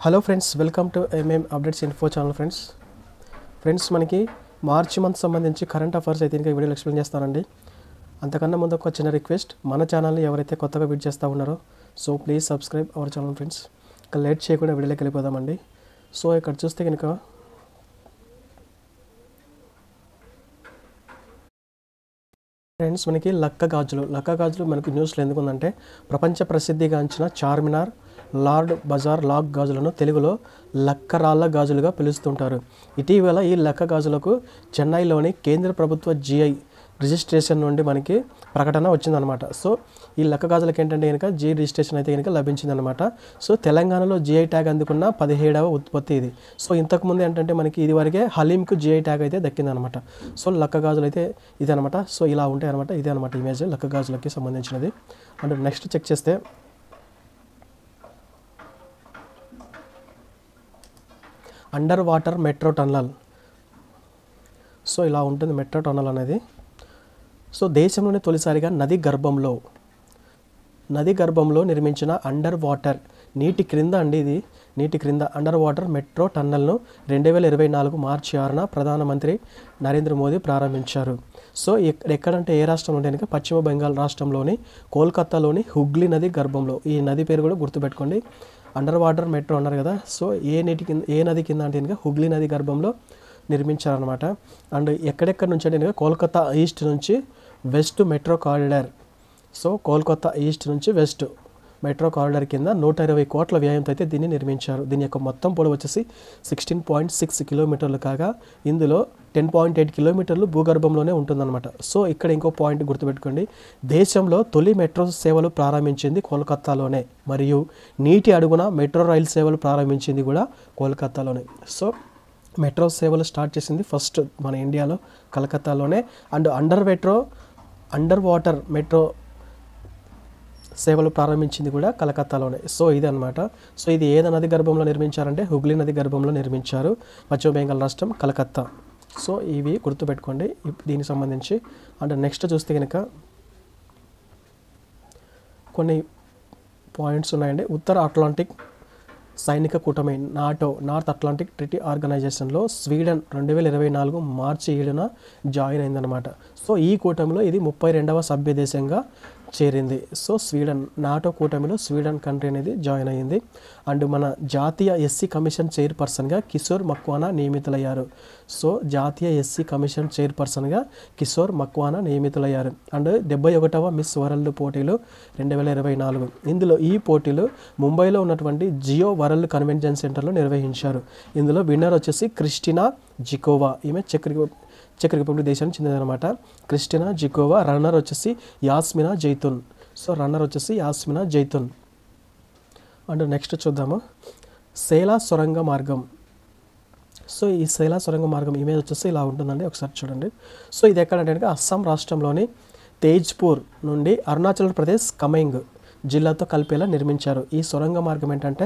Hello friends, welcome to MM updates info channel. Friends మనకి మార్చి month సంబంధించి current affairs అయితే ఇంకా వీడియోలో ఎక్స్ప్లెయిన్ చేస్తానండి. అంతకన్నా ముందు ఒక చిన్న రిక్వెస్ట్, మన ఛానల్ని ఎవరైతే కొత్తగా విజిట్ చేస్తూ ఉన్నారో so please subscribe our channel friends. ఇంకా లేట్ చేయకుండా వీడియోలోకి వెళ్ళిపోదామండి. సో ఇక్కడ చూస్తే కనుక ఫ్రెండ్స్ మనకి లక్క గాజులు మనకు న్యూస్లో ఎందుకు ఉందంటే, ప్రపంచ ప్రసిద్ధిగాంచిన చార్మినార్, లార్డ్ బజార్ లాక్ గాజులను తెలుగులో లక్కరాళ్ళ గాజులుగా పిలుస్తుంటారు. ఇటీవల ఈ లక్క గాజులకు చెన్నైలోని కేంద్ర ప్రభుత్వ జిఐ రిజిస్ట్రేషన్ నుండి మనకి ప్రకటన వచ్చిందనమాట. సో ఈ లక్క గాజులకి ఏంటంటే కనుక జిఐ రిజిస్ట్రేషన్ అయితే కనుక లభించిందనమాట. సో తెలంగాణలో జిఐ ట్యాగ్ అందుకున్న 17వ ఉత్పత్తి ఇది. సో ఇంతకుముందు ఏంటంటే మనకి ఇదివరకే హలీంకు జిఐ ట్యాగ్ అయితే దక్కిందనమాట. సో లక్క గాజులు అయితే ఇదే అనమాట. సో ఇలా ఉంటాయి అనమాట. ఇదే అనమాట ఇమేజ్ లక్క గాజులకి సంబంధించినది. అండ్ నెక్స్ట్ చెక్ చేస్తే under water metro tunnel. So ఇలా ఉంటుంది మెట్రో టన్నల్ అనేది. సో దేశంలోనే తొలిసారిగా నది గర్భంలో నిర్మించిన అండర్ వాటర్ నీటి క్రింద అండర్ వాటర్ మెట్రో టన్నల్ను 2024 మార్చి 6న ప్రధానమంత్రి నరేంద్ర మోదీ ప్రారంభించారు. సో ఎక్కడంటే ఏ రాష్ట్రంలో అంటే కనుక పశ్చిమ బెంగాల్ రాష్ట్రంలోని కోల్కతాలోని హుగ్లీ నది గర్భంలో. ఈ నది పేరు కూడా గుర్తుపెట్టుకోండి, అండర్ వాటర్ మెట్రో అన్నారు కదా. సో ఏ నది కింద అంటే కనుక హుగ్లీ నది గర్భంలో నిర్మించారనమాట. అండ్ ఎక్కడెక్కడ నుంచి అంటే కనుక కోల్కతా ఈస్ట్ నుంచి west metro corridor. So Kolkata east నుంచి వెస్ట్ మెట్రో కారిడార్ కింద 120 కోట్ల వ్యయంతో అయితే దీన్ని నిర్మించారు. దీని యొక్క మొత్తం పొడవు వచ్చేసి 16.6 కిలోమీటర్లు కాగా ఇందులో 10.8 కిలోమీటర్లు భూగర్భంలోనే ఉంటుందన్నమాట. సో ఇక్కడ ఇంకో పాయింట్ గుర్తుపెట్టుకోండి, దేశంలో తొలి మెట్రో సేవలు ప్రారంభించింది కోల్కతాలోనే, మరియు నీటి అడుగున మెట్రో రైలు సేవలు ప్రారంభించింది కూడా కోల్కతాలోనే. సో మెట్రో సేవలు స్టార్ట్ చేసింది ఫస్ట్ మన ఇండియాలో కలకత్తాలోనే. అండ్ అండర్ వాటర్ మెట్రో సేవలు ప్రారంభించింది కూడా కలకత్తాలోనే. సో ఇది అనమాట. సో ఇది ఏ నది గర్భంలో నిర్మించారంటే హుగ్లీ నది గర్భంలో నిర్మించారు, పశ్చిమ బెంగాల్ రాష్ట్రం కలకత్తా. సో ఇవి గుర్తుపెట్టుకోండి దీనికి సంబంధించి. అండ్ నెక్స్ట్ చూస్తే కనుక కొన్ని పాయింట్స్ ఉన్నాయండి. ఉత్తర అట్లాంటిక్ సైనిక కూటమి నాటో, నార్త్ అట్లాంటిక్ ట్రీటీ ఆర్గనైజేషన్లో స్వీడన్ 2024 మార్చి 7న జాయిన్ అయిందనమాట. సో ఈ కూటమిలో ఇది 32వ సభ్య దేశంగా చేరింది. సో స్వీడన్ నాటో కూటమిలో స్వీడన్ కంట్రీ అనేది జాయిన్ అయ్యింది. అండ్ మన జాతీయ ఎస్సీ కమిషన్ చైర్పర్సన్గా కిషోర్ మక్వానా నియమితులయ్యారు. సో జాతీయ ఎస్సీ కమిషన్ చైర్పర్సన్గా కిషోర్ మక్వానా నియమితులయ్యారు. అండ్ 71వ మిస్ వరల్డ్ పోటీలు 2024. ఇందులో ఈ పోటీలు ముంబైలో ఉన్నటువంటి జియో వరల్డ్ కన్వెన్షన్ సెంటర్లో నిర్వహించారు. ఇందులో విన్నర్ వచ్చేసి క్రిస్టినా జికోవా, ఈమె చెక్ రిపబ్లిక్ దేశానికి చెందినదనమాట. క్రిస్టినా జికోవా. రన్నర్ వచ్చేసి యాస్మినా జైతున్. అండ్ నెక్స్ట్ చూద్దాము సేలా సొరంగ మార్గం. సో ఈ సేలా సొరంగ మార్గం ఇమేజ్ వచ్చేసి ఇలా ఉంటుందండి, ఒకసారి చూడండి. సో ఇది ఎక్కడంటే అస్సాం రాష్ట్రంలోని తేజ్పూర్ నుండి అరుణాచల్ ప్రదేశ్ కమైంగ్ జిల్లాతో కలిపేలా నిర్మించారు. ఈ సొరంగ మార్గం ఏంటంటే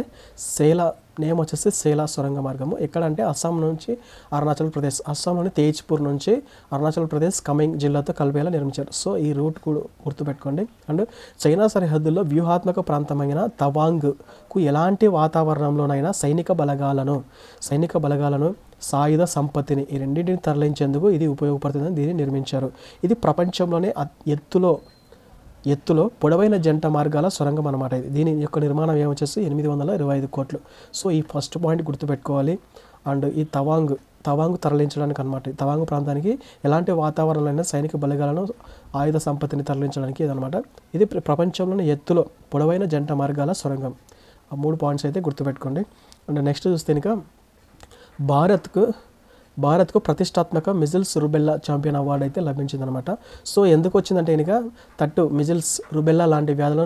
సేలా, నేమ్ వచ్చేసి సేలా సొరంగ మార్గము. ఎక్కడంటే అస్సాం నుంచి అరుణాచల్ ప్రదేశ్, అస్సాంలోని తేజ్పూర్ నుంచి అరుణాచల్ ప్రదేశ్ కమైంగ్ జిల్లాతో కలిపేలా నిర్మించారు. సో ఈ రూట్ కూడా గుర్తుపెట్టుకోండి. అండ్ చైనా సరిహద్దుల్లో వ్యూహాత్మక ప్రాంతమైన తవాంగ్కు ఎలాంటి వాతావరణంలోనైనా సైనిక బలగాలను సాయుధ సంపత్తిని ఈ రెండింటిని తరలించేందుకు ఇది ఉపయోగపడుతుందని దీన్ని నిర్మించారు. ఇది ప్రపంచంలోనే ఎత్తులో పొడవైన జంట మార్గాల సొరంగం అనమాట. దీని యొక్క నిర్మాణం ఏమొచ్చేసి 825 కోట్లు. సో ఈ ఫస్ట్ పాయింట్ గుర్తుపెట్టుకోవాలి. అండ్ ఈ తవాంగ్ తరలించడానికి అనమాట. తవాంగ్ ప్రాంతానికి ఎలాంటి వాతావరణంలో సైనిక బలగాలను ఆయుధ సంపత్తిని తరలించడానికి ఇదనమాట. ఇది ప్రపంచంలోని ఎత్తులో పొడవైన జంట మార్గాల సొరంగం. ఆ 3 పాయింట్స్ అయితే గుర్తుపెట్టుకోండి. అండ్ నెక్స్ట్ చూస్తే కనుక భారత్కు ప్రతిష్టాత్మక మిజిల్స్ రుబెల్లా ఛాంపియన్ అవార్డు అయితే లభించిందనమాట. సో ఎందుకు వచ్చిందంటే కనుక మిజిల్స్ రుబెల్లా లాంటి వ్యాధులను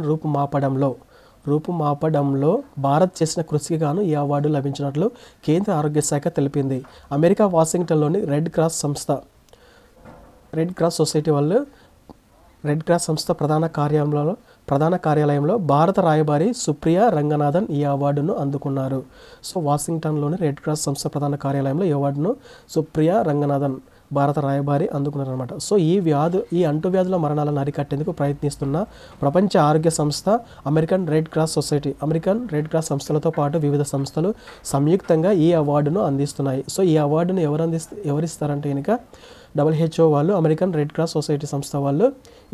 రూపుమాపడంలో భారత్ చేసిన కృషికి గాను ఈ అవార్డు లభించినట్లు కేంద్ర ఆరోగ్య శాఖ తెలిపింది. అమెరికా వాషింగ్టన్లోని రెడ్ క్రాస్ సొసైటీ వాళ్ళు రెడ్ క్రాస్ సంస్థ ప్రధాన కార్యాలయంలో భారత రాయబారి సుప్రియా రంగనాథన్ ఈ అవార్డును అందుకున్నారు. సో వాషింగ్టన్లోని రెడ్ క్రాస్ సంస్థ ప్రధాన కార్యాలయంలో ఈ అవార్డును సుప్రియా రంగనాథన్ భారత రాయబారి అందుకున్నారనమాట. సో ఈ అంటువ్యాధుల మరణాలను అరికట్టేందుకు ప్రయత్నిస్తున్న ప్రపంచ ఆరోగ్య సంస్థ, American red cross society, American red cross సంస్థలతో పాటు వివిధ సంస్థలు సంయుక్తంగా ఈ అవార్డును అందిస్తున్నాయి. సో ఈ అవార్డును ఎవరిస్తారంటే కనుక WHO వాళ్ళు, అమెరికన్ రెడ్ క్రాస్ సొసైటీ సంస్థ వాళ్ళు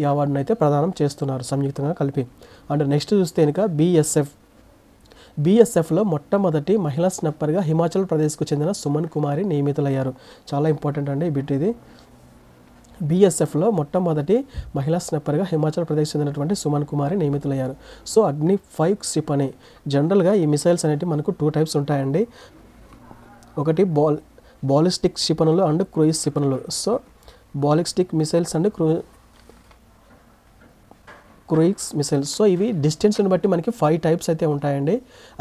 ఈ అవార్డును అయితే ప్రదానం చేస్తున్నారు సంయుక్తంగా కలిపి. అండ్ నెక్స్ట్ చూస్తే కనుక బీఎస్ఎఫ్లో మొట్టమొదటి మహిళా స్నప్పర్గా హిమాచల్ ప్రదేశ్కు చెందిన సుమన్ కుమారి నియమితులయ్యారు. చాలా ఇంపార్టెంట్ అండి ఈ బిట్ ఇది. బీఎస్ఎఫ్లో మొట్టమొదటి మహిళా స్నప్పర్గా హిమాచల్ ప్రదేశ్ చెందినటువంటి సుమన్ కుమారి నియమితులయ్యారు. సో అగ్ని 5 క్షిపణి, జనరల్గా ఈ మిసైల్స్ అనేవి మనకు 2 టైప్స్ ఉంటాయండి. ఒకటి బాలిస్టిక్ క్షిపణులు అండ్ క్రూయిజ్ క్షిపణులు. So ballistic missiles and cruise missiles. So ఇవి డిస్టెన్స్ని బట్టి మనకి 5 టైప్స్ అయితే ఉంటాయండి.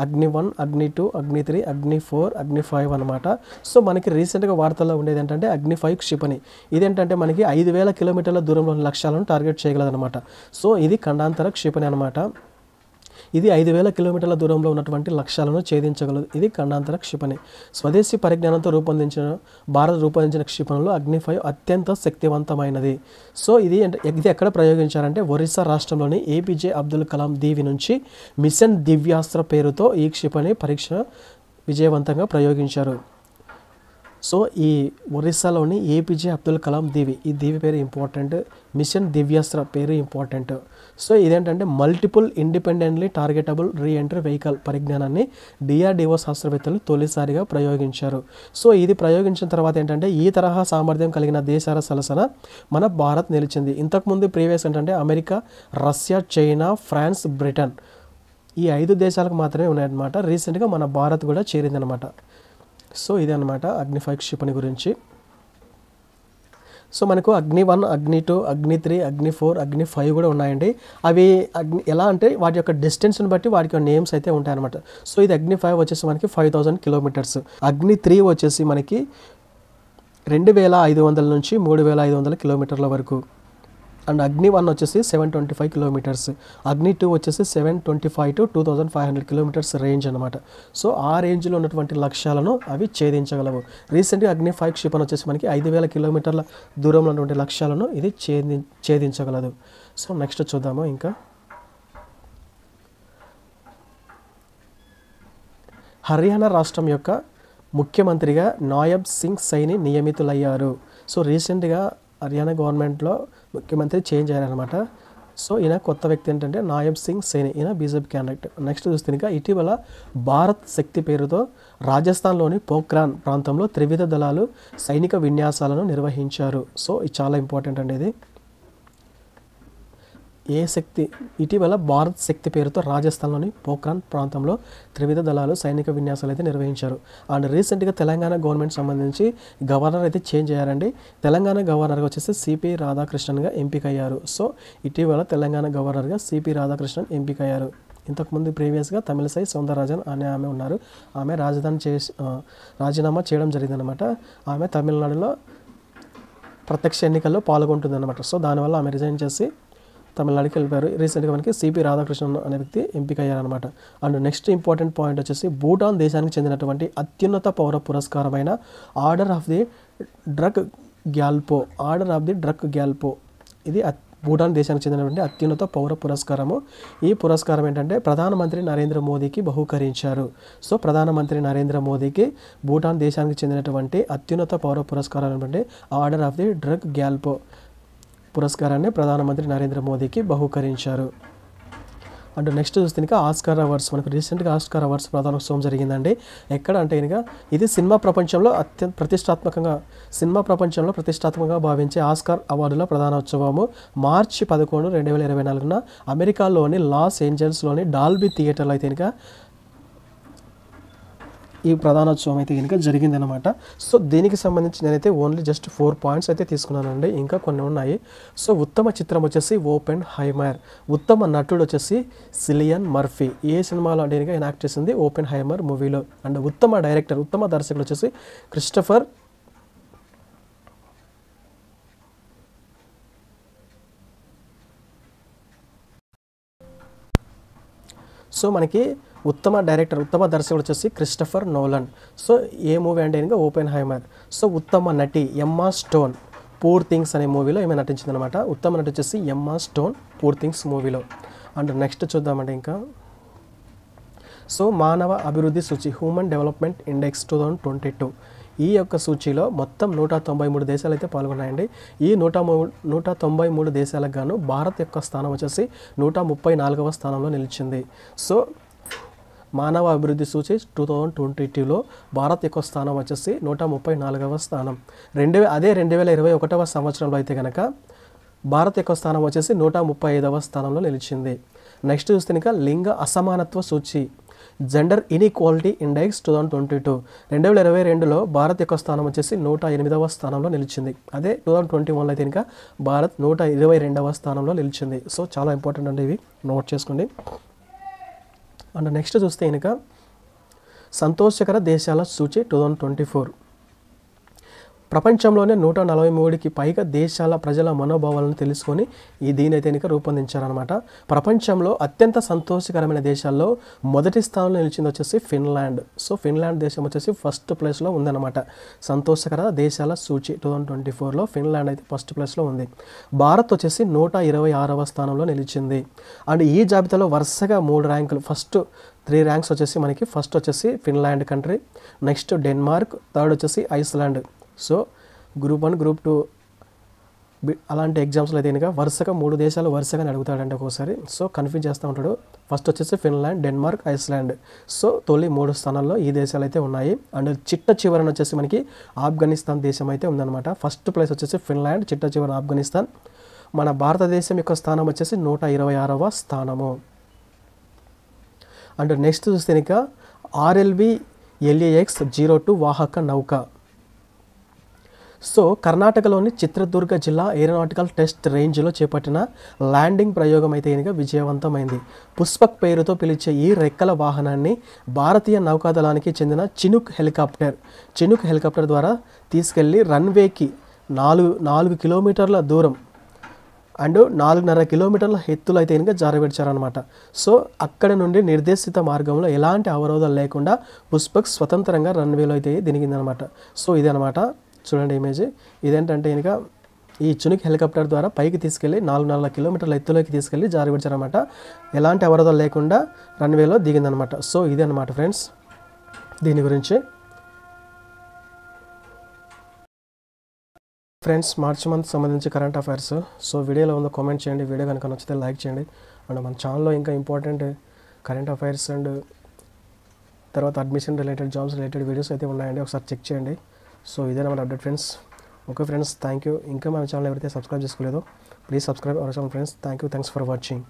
అగ్ని 1, అగ్ని 2, అగ్ని 3, అగ్ని 4, అగ్ని 5 అనమాట. సో మనకి రీసెంట్గా వార్తల్లో ఉండేది ఏంటంటే అగ్ని 5 క్షిపణి. ఇదేంటంటే మనకి 5000 కిలోమీటర్ల దూరంలోని లక్ష్యాలను టార్గెట్ చేయగలదనమాట. సో ఇది ఖండాంతర క్షిపణి అనమాట. ఇది 5000 కిలోమీటర్ల దూరంలో ఉన్నటువంటి లక్ష్యాలను ఛేదించగలదు. ఇది ఖండాంతర క్షిపణి. స్వదేశీ పరిజ్ఞానంతో భారత్ రూపొందించిన క్షిపణులు అగ్ని 5 అత్యంత శక్తివంతమైనది. సో ఇది ఎక్కడ ప్రయోగించారంటే ఒరిస్సా రాష్ట్రంలోని APJ అబ్దుల్ కలాం దీవి నుంచి మిషన్ దివ్యాస్త్ర పేరుతో ఈ క్షిపణి పరీక్ష విజయవంతంగా ప్రయోగించారు. సో ఈ ఒరిస్సాలోని APJ అబ్దుల్ కలాం దీవి, ఈ దీవి పేరు ఇంపార్టెంట్, మిషన్ దివ్యాస్త్ర పేరు ఇంపార్టెంట్. సో ఇదేంటంటే multiple independently targetable reentry vehicle పరిజ్ఞానాన్ని DRDO శాస్త్రవేత్తలు తొలిసారిగా ప్రయోగించారు. సో ఇది ప్రయోగించిన తర్వాత ఏంటంటే ఈ తరహా సామర్థ్యం కలిగిన దేశాల సరసన మన భారత్ నిలిచింది. ఇంతకుముందు ప్రీవియస్ ఏంటంటే America, Russia, China, France, Britain ఈ 5 దేశాలకు మాత్రమే ఉన్నాయన్నమాట. రీసెంట్గా మన భారత్ కూడా చేరిందనమాట. సో ఇదే అనమాట అగ్ని 5 క్షిపణి గురించి. సో మనకు అగ్ని 1, అగ్ని 2, అగ్ని 3, అగ్ని 4, అగ్ని 5 కూడా ఉన్నాయండి. అవి ఎలా అంటే వాటి యొక్క డిస్టెన్స్ని బట్టి వాటి యొక్క నేమ్స్ అయితే ఉంటాయన్నమాట. సో ఇది అగ్ని 5 వచ్చేసి మనకి 5000 కిలోమీటర్స్. అగ్ని 3 వచ్చేసి మనకి 2500 నుంచి 3500 కిలోమీటర్ల వరకు. అండ్ అగ్ని 1 వచ్చేసి 725 కిలోమీటర్స్. అగ్ని 2 వచ్చేసి 725 to 2500 కిలోమీటర్స్ రేంజ్ అనమాట. సో ఆ రేంజ్లో ఉన్నటువంటి లక్ష్యాలను అవి ఛేదించగలవు. రీసెంట్గా అగ్ని 5 క్షిపణి వచ్చేసి మనకి 5000 కిలోమీటర్ల దూరంలో ఉన్నటువంటి లక్ష్యాలను ఇది ఛేదించగలదు. సో నెక్స్ట్ చూద్దాము. ఇంకా హర్యానా రాష్ట్రం యొక్క ముఖ్యమంత్రిగా నాయబ్ సింగ్ సైని నియమితులయ్యారు. సో రీసెంట్గా హర్యానా గవర్నమెంట్లో ముఖ్యమంత్రి చేంజ్ అయ్యారనమాట. సో ఈయన కొత్త వ్యక్తి ఏంటంటే నాయబ్ సింగ్ సైని, ఈయన బీజేపీ క్యాండిడేట్. నెక్స్ట్ చూస్తే ఇంకా ఇటీవల భారత్ శక్తి పేరుతో రాజస్థాన్లోని పోఖ్రాన్ ప్రాంతంలో త్రివిధ దళాలు సైనిక విన్యాసాలను నిర్వహించారు. సో ఇది చాలా ఇంపార్టెంట్ అండి. ఇది ఇటీవల భారత్ శక్తి పేరుతో రాజస్థాన్లోని పోఖ్రాన్ ప్రాంతంలో త్రివిధ దళాలు సైనిక విన్యాసాలు అయితే నిర్వహించారు. అండ్ రీసెంట్గా తెలంగాణ గవర్నమెంట్ సంబంధించి గవర్నర్ అయితే చేంజ్ అయ్యారండి. తెలంగాణ గవర్నర్గా వచ్చేసి CP రాధాకృష్ణన్గా ఎంపికయ్యారు. సో ఇటీవల తెలంగాణ గవర్నర్గా CP రాధాకృష్ణన్ ఎంపికయ్యారు. ఇంతకుముందు ప్రీవియస్గా తమిళసై సౌందరరాజన్ అనే ఆమె ఉన్నారు. ఆమె రాజీనామా చేయడం జరిగిందనమాట. ఆమె తమిళనాడులో ప్రత్యక్ష ఎన్నికల్లో పాల్గొంటుందన్నమాట. సో దానివల్ల ఆమె రిజైన్ చేసి తమిళనాడుకి వెళ్ళిపోయారు. రీసెంట్గా మనకి CP రాధాకృష్ణన్ అనే వ్యక్తి ఎంపికయ్యారనమాట. అండ్ నెక్స్ట్ ఇంపార్టెంట్ పాయింట్ వచ్చేసి భూటాన్ దేశానికి చెందినటువంటి అత్యున్నత పౌర పురస్కారమైన order of the Druk Gyalpo ఇది భూటాన్ దేశానికి చెందినటువంటి అత్యున్నత పౌర పురస్కారము. ఈ పురస్కారం ఏంటంటే ప్రధానమంత్రి నరేంద్ర మోదీకి బహూకరించారు. సో ప్రధానమంత్రి నరేంద్ర మోదీకి భూటాన్ దేశానికి చెందినటువంటి అత్యున్నత పౌర పురస్కారం ఏంటంటే order of the Druk Gyalpo పురస్కారాన్ని ప్రధానమంత్రి నరేంద్ర మోదీకి బహూకరించారు. అండ్ నెక్స్ట్ చూస్తే ఇంకా ఆస్కార్ అవార్డ్స్, మనకు రీసెంట్గా ఆస్కార్ అవార్డ్స్ ప్రధానోత్సవం జరిగిందండి. ఎక్కడ అంటే కనుక ఇది సినిమా ప్రపంచంలో ప్రతిష్టాత్మకంగా భావించే ఆస్కార్ అవార్డుల ప్రధానోత్సవము మార్చి 11, 2024 అమెరికాలోని లాస్ ఏంజల్స్లోని డాల్బీ థియేటర్లో అయితే కనుక ఈ ప్రధానోత్సవం అయితే కనుక జరిగిందనమాట. సో దీనికి సంబంధించి నేనైతే ఓన్లీ జస్ట్ 4 పాయింట్స్ అయితే తీసుకున్నానండి. ఇంకా కొన్ని ఉన్నాయి. సో ఉత్తమ చిత్రం వచ్చేసి ఓపెన్ హైమర్, ఉత్తమ నటుడు వచ్చేసి సిలియన్ మర్ఫీ. ఏ సినిమాలో అంటే కనుక యాక్ట్ చేసింది ఓపెన్ హైమర్ మూవీలో. అండ్ ఉత్తమ డైరెక్టర్, ఉత్తమ దర్శకుడు వచ్చేసి క్రిస్టఫర్ సో మనకి ఉత్తమ డైరెక్టర్, ఉత్తమ దర్శకుడు వచ్చేసి క్రిస్టఫర్ నోలన్. సో ఏ మూవీ అంటే ఇంకా ఓపెన్ హైమర్. సో ఉత్తమ నటి ఎమ్మా స్టోన్, పూర్ థింగ్స్ అనే మూవీలో ఈమె నటించింది అనమాట. ఉత్తమ నటి వచ్చేసి ఎమ్మా స్టోన్, పూర్ థింగ్స్ మూవీలో. అండ్ నెక్స్ట్ చూద్దామంటే ఇంకా సో మానవ అభివృద్ధి సూచి, హ్యూమన్ డెవలప్మెంట్ ఇండెక్స్ 2022, ఈ యొక్క సూచీలో మొత్తం 193 దేశాలు అయితే పాల్గొన్నాయండి. ఈ 193 దేశాలకు గాను భారత్ యొక్క స్థానం వచ్చేసి 134వ స్థానంలో నిలిచింది. సో మానవ అభివృద్ధి సూచి 2022లో భారత్ యొక్క స్థానం వచ్చేసి 134వ స్థానం. 2021వ సంవత్సరంలో అయితే కనుక భారత్ యొక్క స్థానం వచ్చేసి 135వ స్థానంలో నిలిచింది. నెక్స్ట్ చూస్తే ఇంకా లింగ అసమానత్వ సూచి, జెండర్ ఇన్ఈక్వాలిటీ ఇండెక్స్ 2022, 2022లో భారత్ యొక్క స్థానం వచ్చేసి 108వ స్థానంలో నిలిచింది. అదే 2021లో అయితే ఇంకా భారత్ 122వ స్థానంలో నిలిచింది. సో చాలా ఇంపార్టెంట్ అండి, ఇవి నోట్ చేసుకోండి. అండ్ నెక్స్ట్ చూస్తే కనుక సంతోషకర దేశాల సూచి 2024, ప్రపంచంలోనే 143కి పైగా దేశాల ప్రజల మనోభావాలను తెలుసుకొని దీనైతే కనుక రూపొందించారనమాట. ప్రపంచంలో అత్యంత సంతోషకరమైన దేశాల్లో మొదటి స్థానంలో నిలిచింది వచ్చేసి ఫిన్లాండ్. సో ఫిన్లాండ్ దేశం వచ్చేసి ఫస్ట్ ప్లేస్లో ఉందన్నమాట. సంతోషకర దేశాల సూచి 2024లో ఫిన్లాండ్ అయితే ఫస్ట్ ప్లేస్లో ఉంది. భారత్ వచ్చేసి 126వ స్థానంలో నిలిచింది. అండ్ ఈ జాబితాలో వరుసగా 3 ర్యాంకులు, ఫస్ట్ 3 ర్యాంక్స్ వచ్చేసి మనకి ఫస్ట్ వచ్చేసి Finland country, next Denmark, third వచ్చేసి ఐస్లాండ్. సో గ్రూప్ 1, గ్రూప్ 2 అలాంటి ఎగ్జామ్స్లో అయితే కనుక వరుసగా 3 దేశాలు వరుసగానే అడుగుతాడంటే ఒక్కోసారి. సో కన్ఫ్యూజ్ చేస్తూ ఉంటాడు. ఫస్ట్ వచ్చేసి ఫిన్లాండ్, డెన్మార్క్, ఐస్లాండ్. సో తొలి 3 స్థానాల్లో ఈ దేశాలు అయితే ఉన్నాయి. అండ్ చిట్ట చివరన వచ్చేసి మనకి ఆఫ్ఘనిస్తాన్ దేశం అయితే ఉందన్నమాట. ఫస్ట్ ప్లేస్ వచ్చేసి ఫిన్లాండ్, చిట్ట చివరన ఆఫ్ఘనిస్తాన్. మన భారతదేశం యొక్క స్థానం వచ్చేసి 126వ స్థానము. అండ్ నెక్స్ట్ చూస్తే కనుక RLV LAX 02 వాహక నౌక. సో కర్ణాటకలోని చిత్రదుర్గ జిల్లా ఏరోనాటికల్ టెస్ట్ రేంజ్లో చేపట్టిన ల్యాండింగ్ ప్రయోగం అయితే కనుక విజయవంతమైంది. పుష్పక్ పేరుతో పిలిచే ఈ రెక్కల వాహనాన్ని భారతీయ నౌకాదళానికి చెందిన చినుక్ హెలికాప్టర్ ద్వారా తీసుకెళ్లి రన్వేకి 4 కిలోమీటర్ల దూరం అండ్ 4.5 కిలోమీటర్ల ఎత్తులో అయితే కనుక జారవిడిచారనమాట. సో అక్కడ నుండి నిర్దేశిత మార్గంలో ఎలాంటి అవరోధాలు లేకుండా పుష్పక్ స్వతంత్రంగా రన్వేలో అయితే దిగిందనమాట. సో ఇదనమాట, చూడండి ఇమేజ్. ఇదేంటంటే కనుక ఈ చినుక్ హెలికాప్టర్ ద్వారా పైకి తీసుకెళ్ళి 4.5 కిలోమీటర్ల ఎత్తులోకి తీసుకెళ్ళి జారవిడిచారనమాట. ఎలాంటి అవరోధాలు లేకుండా రన్వేలో దిగిందనమాట. సో ఇదే అనమాట ఫ్రెండ్స్ దీని గురించి. ఫ్రెండ్స్ మార్చ్ మంత్ సంబంధించి కరెంట్ అఫైర్స్. సో వీడియోలో ఉందో కామెంట్ చేయండి, వీడియో కనుక నచ్చితే లైక్ చేయండి. అండ్ మన ఛానల్లో ఇంకా ఇంపార్టెంట్ కరెంట్ అఫైర్స్ అండ్ తర్వాత admission related, jobs related videos అయితే ఉన్నాయండి, ఒకసారి చెక్ చేయండి. సో ఇదే మన update friends. Okay friends, thank you. ఇంకా మన ఛానల్ ఎవరైతే సబ్స్క్రైబ్ చేసుకోలేదో please subscribe our channel friends. Thank you, thanks for watching.